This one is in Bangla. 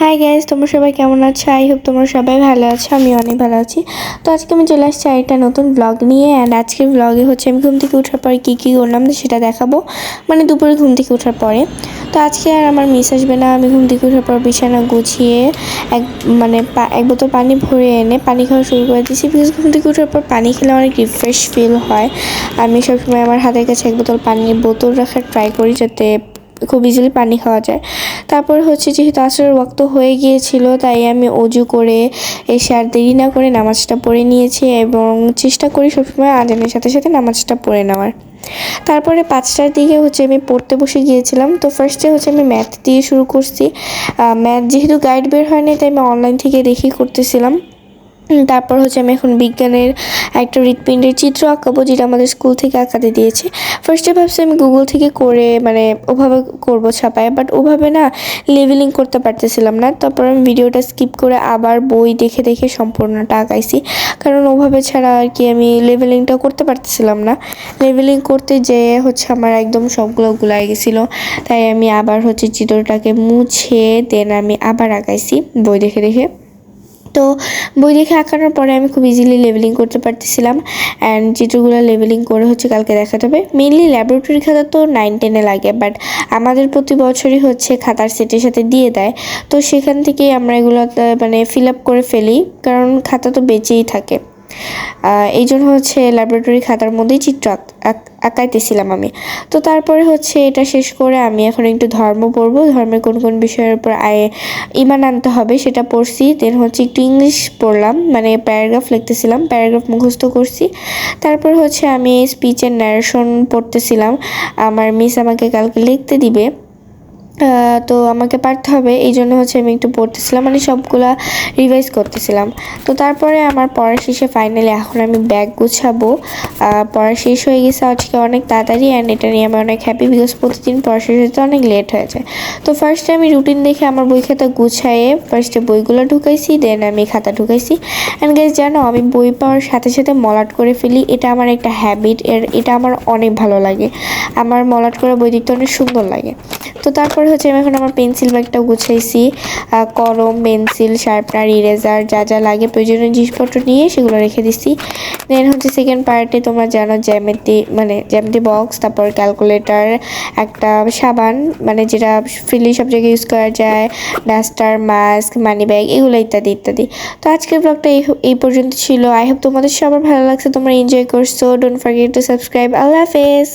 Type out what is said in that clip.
হাই গাইস, তোমরা সবাই কেমন আছো? আই হোপ তোমরা সবাই ভালো আছো। আমি অনেক ভালো আছি। তো আজকে আমি চলে আসছি একটা নতুন ব্লগ নিয়ে। অ্যান্ড আজকের ব্লগে হচ্ছে আমি ঘুম থেকে ওঠার পরে কী করলাম সেটা দেখাবো, মানে দুপুরে ঘুম থেকে ওঠার পরে। তো আজকে আর আমার মিস আসবে না। আমি ঘুম থেকে ওঠার পর বিছানা গুছিয়ে এক বোতল পানি ভরে এনে পানি খাওয়া শুরু করে দিয়েছি। বিকজ ঘুম থেকে ওঠার পর পানি খেলে অনেক রিফ্রেশ ফিল হয়। আমি সবসময় আমার হাতের কাছে এক বোতল পানির বোতল রাখার ট্রাই করি, যাতে খুব ইজিলি পানি খাওয়া যায়। তারপর হচ্ছে যেহেতু আসরের ওয়াক্ত হয়ে গিয়েছিল, তাই আমি অজু করে এসে আর দেরি না করে নামাজটা পড়ে নিয়েছি এবং চেষ্টা করি সবসময় আজানের সাথে সাথে নামাজটা পড়ে নেওয়ার। তারপরে 5টার দিকে হচ্ছে আমি পড়তে বসে গিয়েছিলাম। তো ফার্স্টে হচ্ছে আমি ম্যাথ দিয়ে শুরু করছি। ম্যাথ যেহেতু গাইড বের হয়নি, তাই আমি অনলাইন থেকে দেখি করতেছিলাম। তারপর হচ্ছে আমি এখন বিজ্ঞানের একটা হৃৎপিণ্ডের চিত্র আঁকাবো, যেটা আমাদের স্কুল থেকে আঁকাতে দিয়েছে। ফার্স্টে ভাবছি আমি গুগল থেকে করে ওভাবে করবো ছাপায়, বাট ওভাবে না লেভেলিং করতে পারতেছিলাম না। তারপর আমি ভিডিওটা স্কিপ করে আবার বই দেখে দেখে সম্পূর্ণটা আঁকাইছি, কারণ ওভাবে ছাড়া আর কি আমি লেভেলিংটা করতে পারতেছিলাম না। লেভেলিং করতে যেয়ে হচ্ছে আমার একদম সবগুলো গুলাই গেছিলো, তাই আমি আবার হচ্ছে চিত্রটাকে মুছে দেন আমি আবার আঁকাইছি বই দেখে দেখে। তো বই দেখে আঁকানোর পরে আমি খুব ইজিলি লেভেলিং করতে পারতেছিলাম। অ্যান্ড চিত্রগুলো লেভেলিং করে হচ্ছে কালকে দেখাতে হবে। মেনলি ল্যাবরেটরি খাতা তো 9-10-এ লাগে, বাট আমাদের প্রতি বছরই হচ্ছে খাতার সেটের সাথে দিয়ে দেয়। তো সেখান থেকেই আমরা এগুলো ফিল আপ করে ফেলি, কারণ খাতা তো বেঁচেই থাকে। এই জন্য হচ্ছে ল্যাবরেটরি খাতার মধ্যেই চিত্র আঁকাইতেছিলাম আমি। তো তারপরে হচ্ছে এটা শেষ করে আমি এখন একটু ধর্ম পড়বো। ধর্মের কোন কোন বিষয়ের উপর ইমান আনতে হবে সেটা পড়ছি। দেন হচ্ছে একটু ইংলিশ পড়লাম, প্যারাগ্রাফ লিখতেছিলাম, প্যারাগ্রাফ মুখস্থ করছি। তারপর হচ্ছে আমি স্পিচের ন্যারেশন পড়তেছিলাম। আমার মিস আমাকে কালকে লিখতে দিবে, তো আমাকে পারতে হবে, এই জন্য হচ্ছে আমি একটু পড়তেছিলাম, সবগুলা রিভাইজ করতেছিলাম। তো তারপরে আমার পড়া শেষে ফাইনালি এখন আমি ব্যাগ গুছাবো। পড়া শেষ হয়ে গেছে আজকে অনেক তাড়াতাড়ি, অ্যান্ড এটা নিয়ে আমি অনেক হ্যাপি, বিকজ প্রতিদিন পড়া শেষ হতে অনেক লেট হয়ে যায়। তো ফার্স্টে আমি রুটিন দেখে আমার বই খাতা গুছাইয়ে ফার্স্টে বইগুলো ঢুকাইছি, দেন আমি খাতা ঢুকাইছি। অ্যান্ড গাইস, জানো আমি বই পাওয়ার সাথে সাথে মলাট করে ফেলি। এটা আমার একটা হ্যাবিট, এটা আমার অনেক ভালো লাগে। আমার মলাট করা বই দেখতে অনেক সুন্দর লাগে। তো তারপরে হচ্ছে আমি এখন আমার পেন্সিল ব্যাগটা গুছাইছি। কলম, পেন্সিল, শার্পনার, ইরেজার যা যা লাগে প্রয়োজনীয় জিনিসপত্র নিয়ে সেগুলো রেখে দিছি। দেন হচ্ছে সেকেন্ড পার্টে তোমরা জানো জ্যামিতি বক্স, তারপর ক্যালকুলেটর, একটা সাবান যেটা ফ্রিলি সব জায়গায় ইউজ করা যায়, ডাস্টার, মাস্ক, মানি ব্যাগ, এগুলো ইত্যাদি ইত্যাদি। তো আজকের ব্লগটা এই পর্যন্ত ছিল। আই হোপ তোমাদের সবার ভালো লাগছে, তোমরা এনজয় করছো। Don't forget to subscribe. আল্লাহ হাফেজ।